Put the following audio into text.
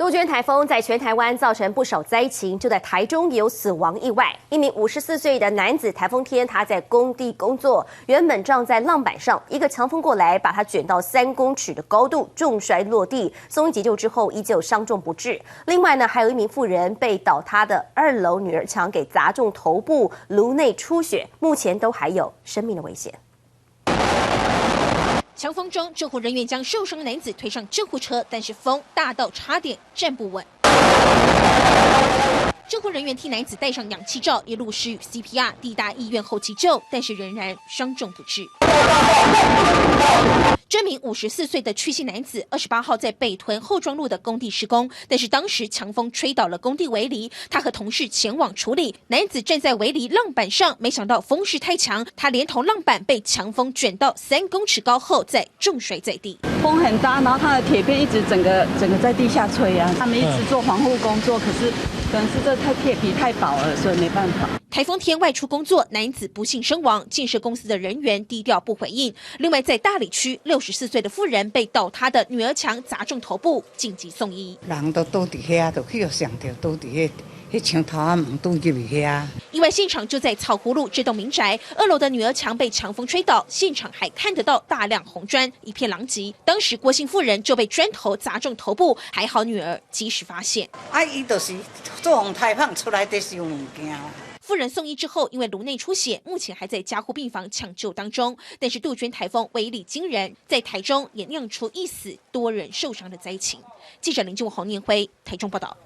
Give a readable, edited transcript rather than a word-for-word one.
杜鹃台风在全台湾造成不少灾情，就在台中也有死亡意外。一名54岁的男子，台风天他在工地工作，原本站在浪板上，一个强风过来，把他卷到3公尺的高度，重摔落地。送医急救之后，依旧伤重不治。另外呢，还有一名妇人被倒塌的2楼女儿墙给砸中头部，颅内出血，目前都还有生命的危险。 强风中，救护人员将受伤男子推上救护车，但是风大到差点站不稳。救护人员替男子戴上氧气罩，一路施予 CPR， 抵达医院后急救，但是仍然伤重不治。这名54岁的屈姓男子，28号在北屯后庄路的工地施工，但是当时强风吹倒了工地围篱，他和同事前往处理。男子站在围篱浪板上，没想到风势太强，他连同浪板被强风卷到3公尺高后，再重摔在地。风很大，然后他的铁片一直整个在地下吹啊，他们一直做防护工作，可是可能是这铁皮太薄了，所以没办法。 台风天外出工作，男子不幸身亡，建设公司的人员低调不回应。另外，在大理区，64岁的妇人被倒塌的女儿墙砸中头部，紧急送医。人都倒伫遐，就去上着倒伫迄墙头啊门倒入去遐。意外现场就在草湖路这栋民宅2楼的女儿墙被强风吹倒，现场还看得到大量红砖，一片狼藉。当时郭姓妇人就被砖头砸中头部，还好女儿及时发现。伊就是做风太胖出来在收物件。 妇人送医之后，因为颅内出血，目前还在加护病房抢救当中。但是杜鹃台风威力惊人，在台中也酿出1死多人受伤的灾情。记者林俊宏、念辉台中报道。